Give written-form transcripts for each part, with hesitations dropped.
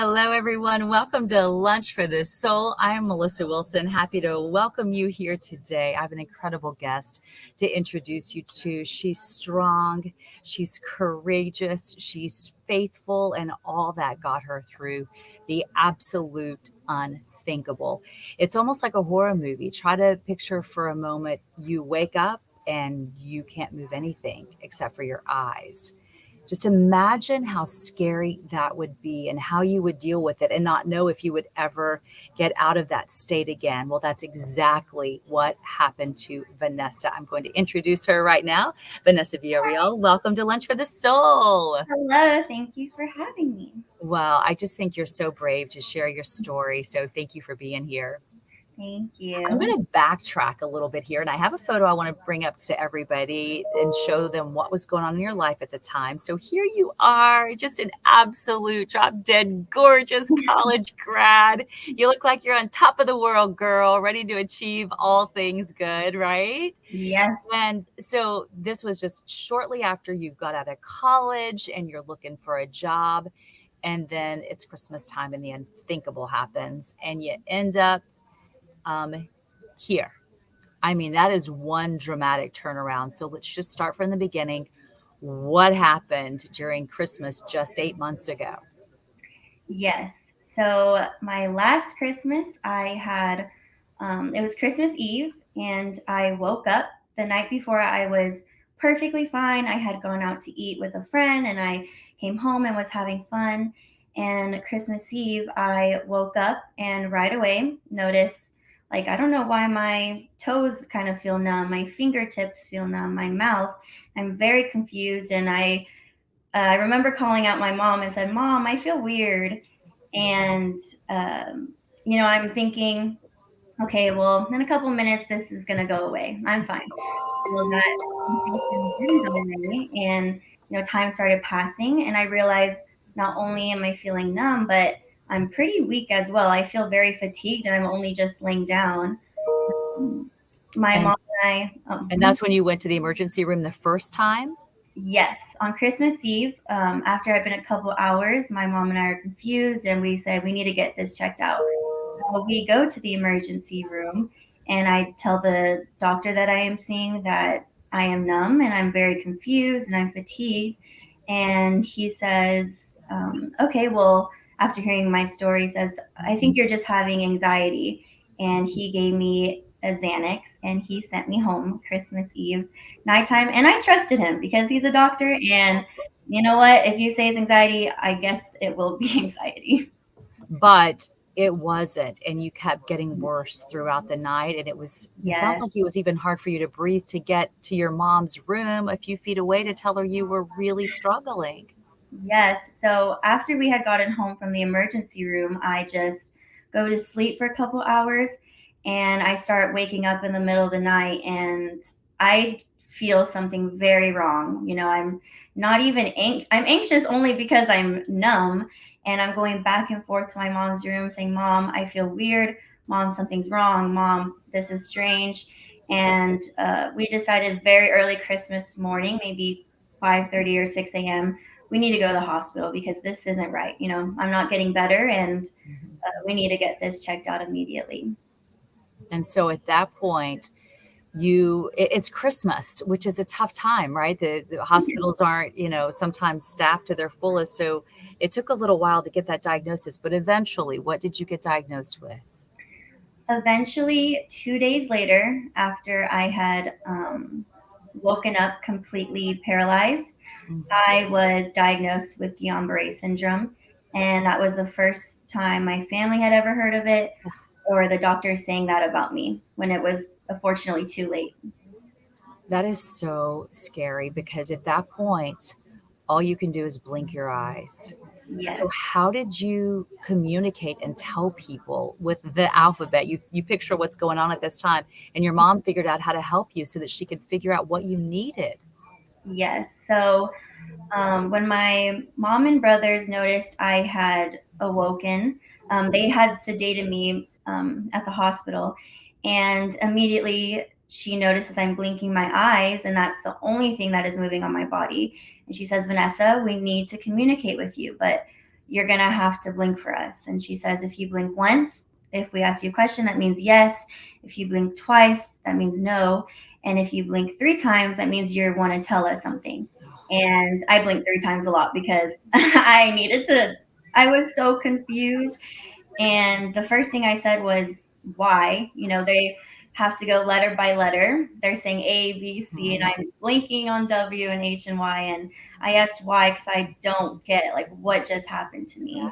Hello, everyone. Welcome to Lunch for the Soul. I am Melissa Wilson. Happy to welcome you here today. I have an incredible guest to introduce you to. She's strong, she's courageous, she's faithful, and all that got her through the absolute unthinkable. It's almost like a horror movie. Try to picture for a moment you wake up and you can't move anything except for your eyes. Just imagine how scary that would be and how you would deal with it and not know if you would ever get out of that state again. Well, that's exactly what happened to Vanessa. I'm going to introduce her right now. Vanessa Villarreal, welcome to Lunch for the Soul. Hello, thank you for having me. Well, I just think you're so brave to share your story. So thank you for being here. Thank I'm you. going to backtrack a little bit here, and I have a photo I want to bring up to everybody and show them what was going on in your life at the time. So here you are, just an absolute drop dead gorgeous college grad. You look like you're on top of the world, girl, ready to achieve all things good, right? Yes. And so this was just shortly after you got out of college and you're looking for a job. And then it's Christmas time and the unthinkable happens, and you end up here. I mean, that is one dramatic turnaround. So let's just start from the beginning. What happened during Christmas just 8 months ago? Yes. So my last Christmas, I had, it was Christmas Eve, and I woke up the night before. I was perfectly fine. I had gone out to eat with a friend, and I came home and was having fun. And Christmas Eve, I woke up and right away noticed, like, I don't know why my toes kind of feel numb, my fingertips feel numb, my mouth. I'm very confused, and I remember calling out my mom and said, "Mom, I feel weird." And, um, I'm thinking, okay, well, in a couple minutes, this is going to go away. I'm fine. Well, that sensation didn't go away. And, time started passing. And I realized not only am I feeling numb, but I'm pretty weak as well. I feel very fatigued, and I'm only just laying down. My And mom and I, and that's when you went to the emergency room the first time? yes, on Christmas Eve, after I've been a couple hours, my mom and I are confused, and we said we need to get this checked out. So we go to the emergency room, and I tell the doctor that I am seeing that I am numb and I'm very confused and I'm fatigued. And he says, okay, well, after hearing my story, he says, I think you're just having anxiety. And he gave me a Xanax, and he sent me home Christmas Eve nighttime. And I trusted him because he's a doctor. And you know what? If you say it's anxiety, I guess it will be anxiety. But it wasn't, and you kept getting worse throughout the night, and it sounds Yes. like it was even hard for you to breathe to get to your mom's room a few feet away to tell her you were really struggling. Yes. So after we had gotten home from the emergency room, I just go to sleep for a couple hours, and I start waking up in the middle of the night, and I feel something very wrong. I'm not even I'm anxious only because I'm numb, and I'm going back and forth to my mom's room saying, "Mom, I feel weird. Mom, something's wrong. Mom, this is strange." And we decided very early Christmas morning, maybe 5:30 or 6 a.m., we need to go to the hospital because this isn't right. I'm not getting better, and Mhm. we need to get this checked out immediately. And so at that point, it's Christmas, which is a tough time, right? The hospitals aren't, sometimes staffed to their fullest. So it took a little while to get that diagnosis, but eventually, what did you get diagnosed with? Eventually, 2 days later, after I had woken up completely paralyzed, I was diagnosed with Guillain-Barré syndrome. And that was the first time my family had ever heard of it, or the doctors saying that about me when it was unfortunately too late. That is so scary because at that point, all you can do is blink your eyes. So Yes. how did you communicate and tell people with the alphabet? You picture what's going on at this time, and your mom figured out how to help you so that she could figure out what you needed. Yes. So when my mom and brothers noticed I had awoken, they had sedated me at the hospital. And immediately she notices I'm blinking my eyes, and that's the only thing that is moving on my body. And she says, "Vanessa, we need to communicate with you." But you're going to have to blink for us. And she says, if you blink once, if we ask you a question, that means yes. If you blink twice, that means no. And if you blink 3 times, that means you want to tell us something. And I blinked 3 times a lot because I was so confused. And the first thing I said was, why? They have to go letter by letter. They're saying A, B, C, and I'm blinking on W and H and Y. And I asked why because I don't get it. Like, what just happened to me?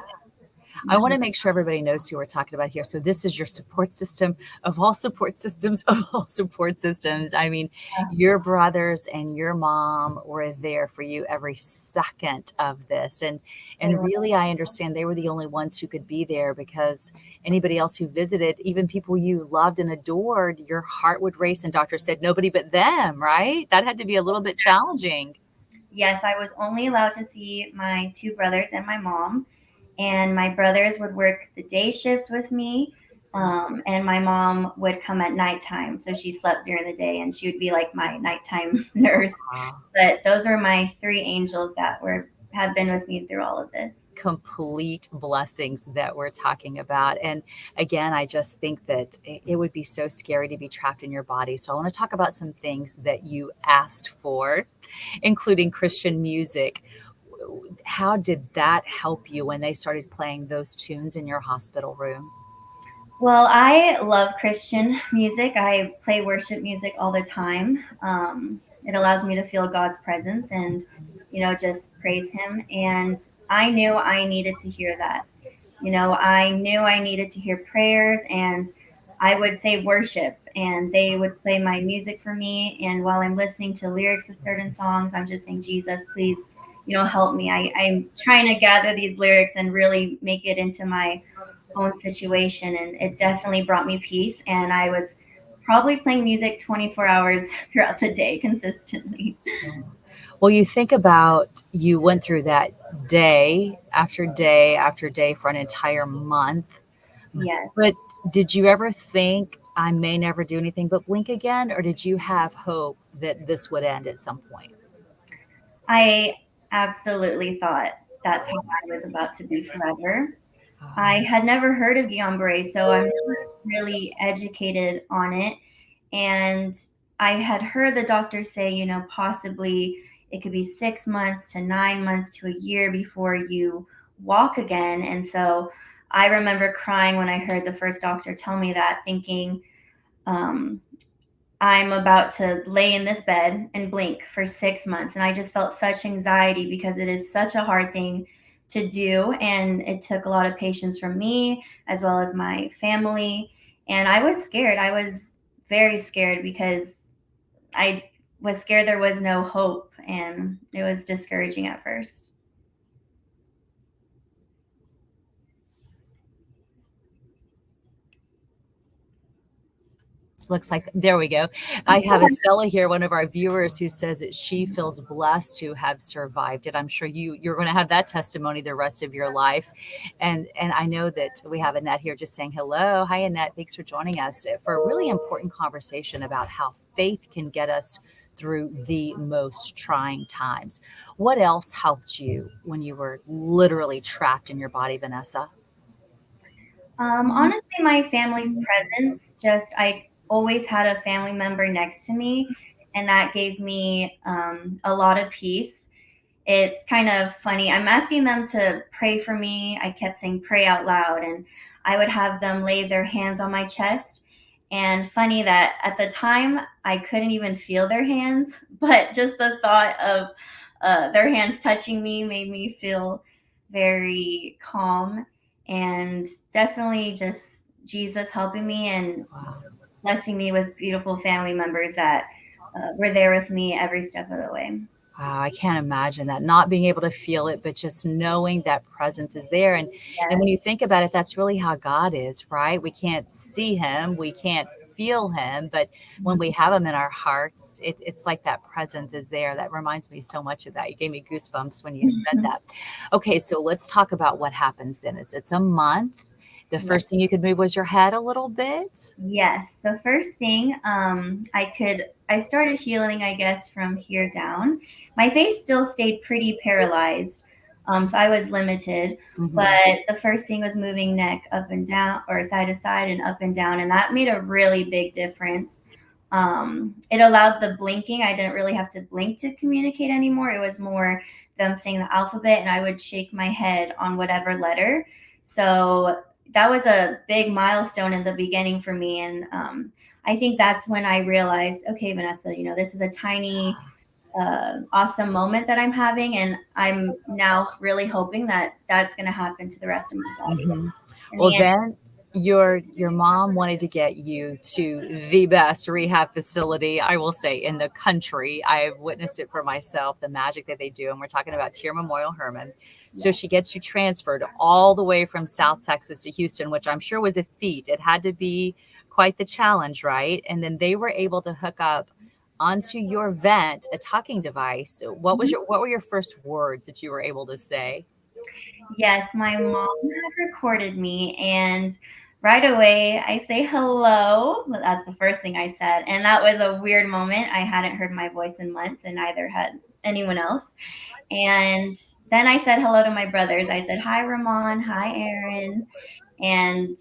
I want to make sure everybody knows who we're talking about here. So this is your support system of all support systems of all support systems. I mean, your brothers and your mom were there for you every second of this. And really, I understand they were the only ones who could be there, because anybody else who visited, even people you loved and adored, your heart would race and doctors said nobody but them, right? That had to be a little bit challenging. Yes, I was only allowed to see my 2 brothers and my mom. And my brothers would work the day shift with me. And my mom would come at nighttime. So she slept during the day and she would be like my nighttime nurse. But those were my 3 angels that have been with me through all of this. Complete blessings that we're talking about. And again, I just think that it would be so scary to be trapped in your body. So I want to talk about some things that you asked for, including Christian music. How did that help you when they started playing those tunes in your hospital room? Well, I love Christian music. I play worship music all the time. It allows me to feel God's presence and, just praise Him. And I knew I needed to hear that. I knew I needed to hear prayers, and I would say worship, and they would play my music for me. And while I'm listening to lyrics of certain songs, I'm just saying, Jesus, please, help me. I'm trying to gather these lyrics and really make it into my own situation. And it definitely brought me peace. And I was probably playing music 24 hours throughout the day consistently. Well, you think about, you went through that day after day after day for an entire month. Yes. But did you ever think, I may never do anything but blink again? Or did you have hope that this would end at some point? I absolutely thought that's how I was about to be forever. I had never heard of Guillain-Barré, so I'm not really educated on it. And I had heard the doctors say, possibly it could be 6 months to 9 months to a year before you walk again. And so I remember crying when I heard the first doctor tell me that, thinking, um, I'm about to lay in this bed and blink for 6 months. And I just felt such anxiety because it is such a hard thing to do. And it took a lot of patience from me as well as my family. And I was scared. I was very scared because I was scared there was no hope. And it was discouraging at first. Looks like, there we go. I have Estella here, one of our viewers, who says that she feels blessed to have survived it. I'm sure you're going to have that testimony the rest of your life. And I know that we have Annette here just saying hello. Hi, Annette. Thanks for joining us for a really important conversation about how faith can get us through the most trying times. What else helped you when you were literally trapped in your body, Vanessa? Honestly, my family's presence, I always had a family member next to me, and that gave me a lot of peace. It's kind of funny. I'm asking them to pray for me. I kept saying pray out loud, and I would have them lay their hands on my chest. And funny that at the time I couldn't even feel their hands, but just the thought of their hands touching me made me feel very calm, and definitely just Jesus helping me and blessing me with beautiful family members that were there with me every step of the way. Wow, I can't imagine that, not being able to feel it, but just knowing that presence is there. And when Yes. you think about it, that's really how God is, right? We can't see him, we can't feel him, but when we have him in our hearts, it's like that presence is there. That reminds me so much of that. You gave me goosebumps when you said that. Okay, so let's talk about what happens then. It's a month. The Yes. first thing you could move was your head a little bit. Yes. The first thing I started healing, I guess, from here down. My face still stayed pretty paralyzed. So I was limited. But Hmm. the first thing was moving neck up and down, or side to side and up and down. And that made a really big difference. It allowed the blinking. I didn't really have to blink to communicate anymore. It was more them saying the alphabet, and I would shake my head on whatever letter. So that was a big milestone in the beginning for me. And I think that's when I realized, okay, Vanessa, this is a tiny, awesome moment that I'm having. And I'm now really hoping that that's going to happen to the rest of my body. Hmm. In Well, the end, then your mom wanted to get you to the best rehab facility, I will say, in the country. I've witnessed it for myself, the magic that they do, and we're talking about Tier Memorial Hermann. So yeah. she gets you transferred all the way from South Texas to Houston, which I'm sure was a feat. It had to be quite the challenge, right? And then they were able to hook up onto your vent a talking device. Mhm. What were your first words that you were able to say? Yes, my mom had recorded me, and right away I say hello. That's the first thing I said. And that was a weird moment. I hadn't heard my voice in months, and neither had anyone else. And then I said hello to my brothers. I said, hi, Ramon. Hi, Aaron. And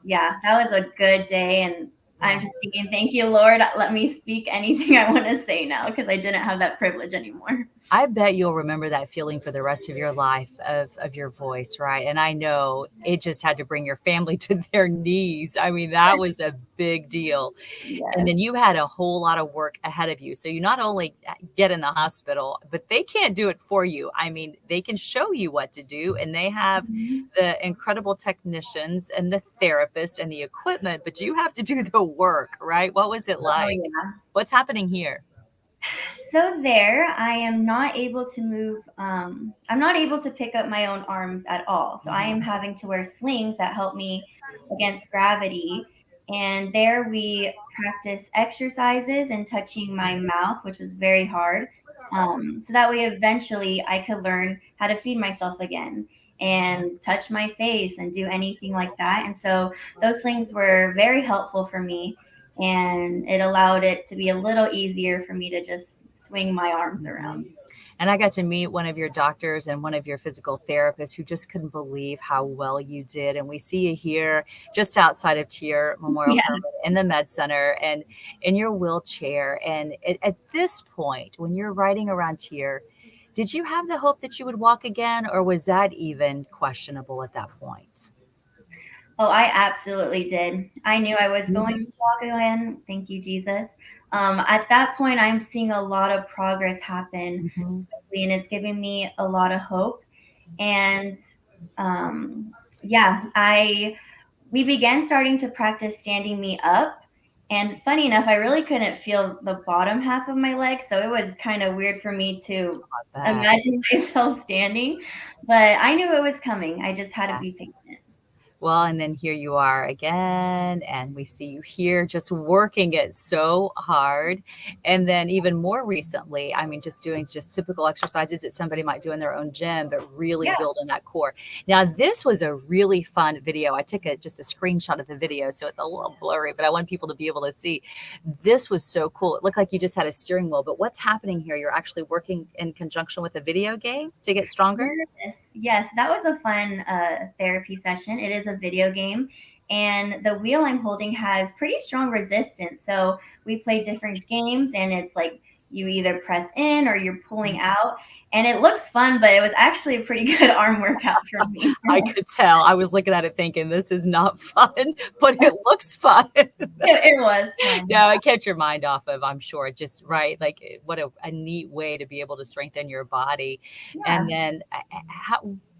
yeah, that was a good day. And I'm Yeah. just thinking, thank you, Lord. Let me speak anything I want to say now, because I didn't have that privilege anymore. I bet you'll remember that feeling for the rest of your life of your voice, right? And I know it just had to bring your family to their knees. I mean, that was a big deal. And Yes. then you had a whole lot of work ahead of you. So you not only get in the hospital, but they can't do it for you. I mean, they can show you what to do, and they have Mhm. the incredible technicians and the therapist and the equipment, but you have to do the work, right? What was it Oh, like? yeah. What's happening here? So there, I am not able to move. I'm not able to pick up my own arms at all. So I am Mhm. having to wear slings that help me against gravity. And there we practice exercises and touching my mouth, which was very hard. So that way, eventually, I could learn how to feed myself again and touch my face and do anything like that. And so those slings were very helpful for me, and it allowed it to be a little easier for me to just swing my arms around. Mhm. And I got to meet one of your doctors and one of your physical therapists who just couldn't believe how well you did. And we see you here just outside of Tier Memorial Yeah. Hermann in the Med Center and in your wheelchair. And at this point, when you're riding around Tier, did you have the hope that you would walk again, or was that even questionable at that point? Oh, I absolutely did. I knew I was going Mhm. to walk again. Thank you, Jesus. At that point, I'm seeing a lot of progress happen, Mhm. and it's giving me a lot of hope. And um, yeah, I we began starting to practice standing me up. And funny enough, I really couldn't feel the bottom half of my leg. So it was kind of weird for me to I bet. imagine myself standing. But I knew it was coming. I just had to Yeah. be patient. Well, and then here you are again, and we see you here just working it so hard. And then even more recently, I mean, just doing just typical exercises that somebody might do in their own gym, but really Yeah. building that core. Now, this was a really fun video. I took just a screenshot of the video, so it's a little blurry, but I want people to be able to see. This was so cool. It looked like you just had a steering wheel, but what's happening here? You're actually working in conjunction with a video game to get stronger? Yes, yes, that was a fun therapy session. It is a video game, and the wheel I'm holding has pretty strong resistance. So we play different games, and it's like you either press in or you're pulling out, and it looks fun, but it was actually a pretty good arm workout for me. I could tell. I was looking at it thinking, this is not fun, but it looks fun. It was fun. No, it kept your mind off of, I'm sure, just right. Like what a neat way to be able to strengthen your body. And Yeah. then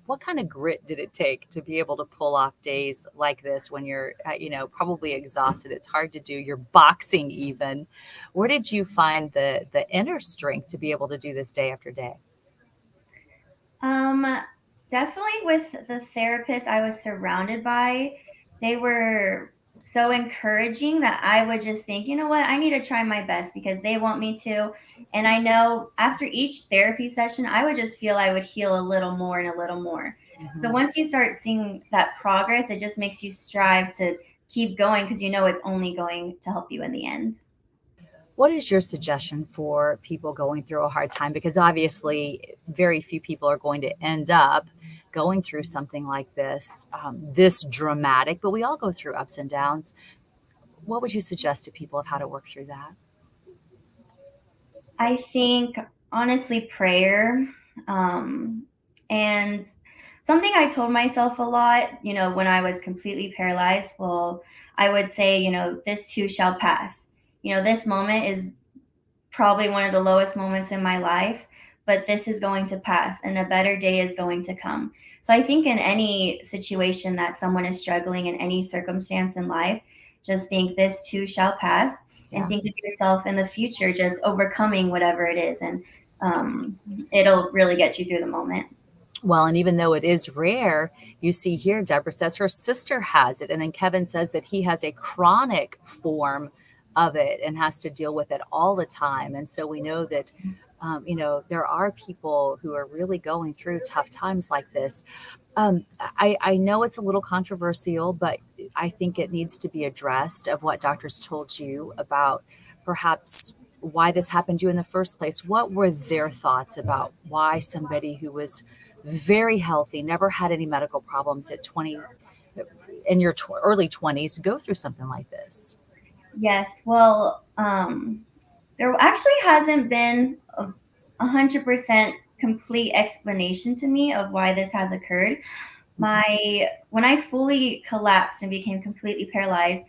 what kind of grit did it take to be able to pull off days like this when you're, probably exhausted? It's hard to do. You're boxing even. Where did you find the inner strength to be able to do this day after day? Um, Definitely with the therapist I was surrounded by, they were so encouraging that I would just think, you know what, I need to try my best because they want me to. And I know after each therapy session, I would just feel I would heal a little more and a little more. So Mhm. once you start seeing that progress, it just makes you strive to keep going because you know it's only going to help you in the end. What is your suggestion for people going through a hard time? Because obviously, very few people are going to end up going through something like this, this dramatic, but we all go through ups and downs. What would you suggest to people of how to work through that? I think honestly, prayer. Um, and something I told myself a lot, when I was completely paralyzed, well, I would say, this too shall pass. This moment is probably one of the lowest moments in my life, but this is going to pass and a better day is going to come. So I think in any situation that someone is struggling in any circumstance in life, just think this too shall pass and Yeah. think of yourself in the future just overcoming whatever it is. And um, it'll really get you through the moment. Well, and even though it is rare, you see here, Deborah says her sister has it. And then Kevin says that he has a chronic form of it and has to deal with it all the time. And so we know that, there are people who are really going through tough times like this. I know it's a little controversial, but I think it needs to be addressed of what doctors told you about perhaps why this happened to you in the first place. What were their thoughts about why somebody who was very healthy, never had any medical problems at 20, in your early 20s, go through something like this? Yes. Well, there actually hasn't been a 100% complete explanation to me of why this has occurred. Mhm. My When I fully collapsed and became completely paralyzed,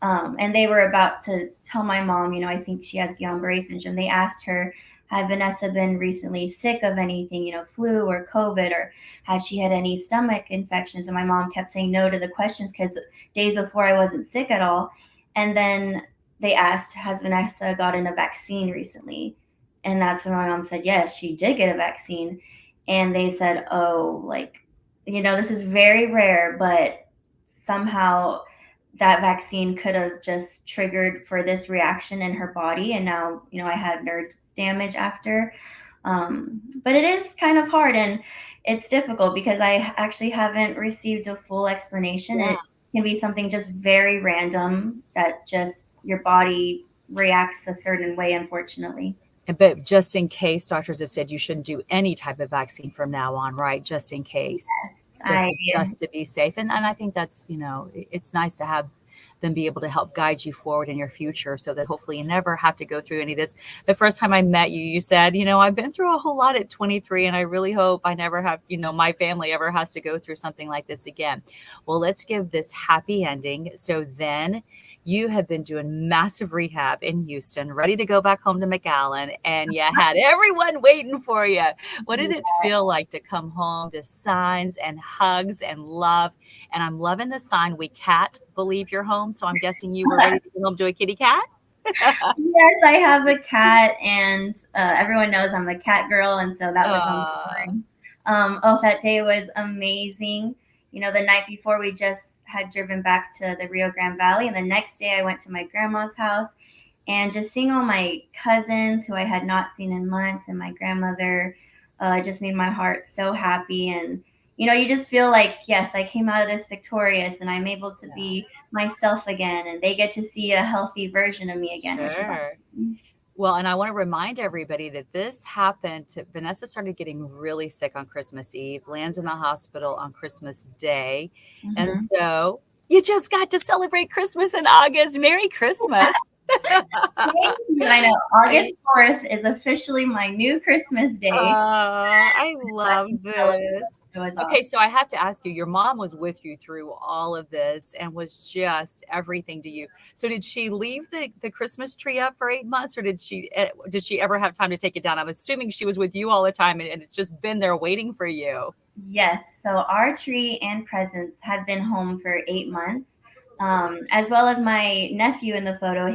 and they were about to tell my mom, I think she has Guillain-Barré syndrome. They asked her, had Vanessa been recently sick of anything, flu or COVID, or had she had any stomach infections? And my mom kept saying no to the questions because days before I wasn't sick at all. And then they asked, has Vanessa gotten a vaccine recently? And that's when my mom said, yes, she did get a vaccine. And they said, oh, like, this is very rare, but somehow that vaccine could have just triggered for this reaction in her body. And now, I had nerve damage after. But it is kind of hard and it's difficult because I actually haven't received a full explanation. Yeah. It can be something just very random that just your body reacts a certain way, unfortunately. But just in case, doctors have said you shouldn't do any type of vaccine from now on, right? Just in case, I just to be safe. And I think that's, it's nice to have them be able to help guide you forward in your future so that hopefully you never have to go through any of this. The first time I met you, you said, I've been through a whole lot at 23 and I really hope I never have, my family ever has to go through something like this again. Well, let's give this happy ending. So then you have been doing massive rehab in Houston, ready to go back home to McAllen, and you had everyone waiting for you. What did it feel like to come home to signs and hugs and love? And I'm loving the sign, we can't believe you're home. So I'm guessing you were ready to go home to a kitty cat? Yes, I have a cat, and everyone knows I'm a cat girl, and so that was on uh, the line. Oh, that day was amazing. The night before, we just had driven back to the Rio Grande Valley, and the next day, I went to my grandma's house, and just seeing all my cousins who I had not seen in months, and my grandmother, just made my heart so happy. And you just feel like, yes, I came out of this victorious, and I'm able to yeah, be myself again, and they get to see a healthy version of me again, which is sure. awesome. Well, and I want to remind everybody that this happened to Vanessa started getting really sick on Christmas Eve, lands in the hospital on Christmas Day. And Mhm. so you just got to celebrate Christmas in August. Merry Christmas. Thank you. I know I, August 4th is officially my new Christmas day. I Got love to celebrate. this. It was Okay, awesome. so I have to ask you, your mom was with you through all of this and was just everything to you. So did she leave the Christmas tree up for 8 months, or did she ever have time to take it down? I'm assuming she was with you all the time and it's just been there waiting for you. Yes. So our tree and presents had been home for 8 months, as well as my nephew in the photo.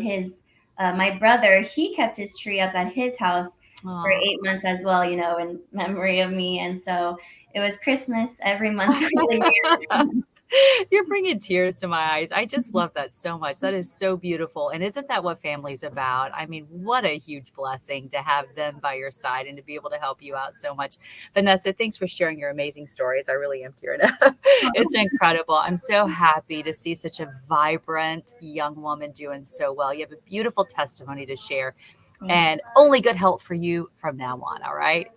My brother, he kept his tree up at his house for Oh. 8 months as well, in memory of me. And so it was Christmas every month of the year. You're bringing tears to my eyes. I just love that so much. That is so beautiful. And isn't that what family's about? I mean, what a huge blessing to have them by your side and to be able to help you out so much. Vanessa, thanks for sharing your amazing stories. I really am tearing up. It's incredible. I'm so happy to see such a vibrant young woman doing so well. You have a beautiful testimony to share and only good health for you from now on. All right.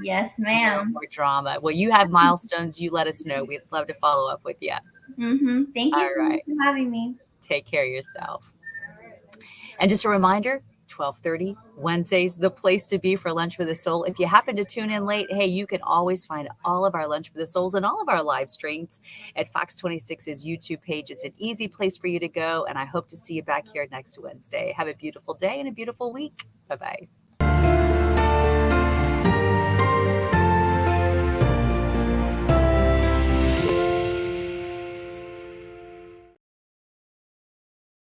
Yes, No ma'am. more drama. Well, you have milestones. You let us know. We'd love to follow up with you. Thank you All so much right. for having me. Take care of yourself. And just a reminder, 12:30 Wednesdays, the place to be for Lunch for the Soul. If you happen to tune in late, hey, you can always find all of our Lunch for the Souls and all of our live streams at Fox 26's YouTube page. It's an easy place for you to go, and I hope to see you back here next Wednesday. Have a beautiful day and a beautiful week. Bye-bye.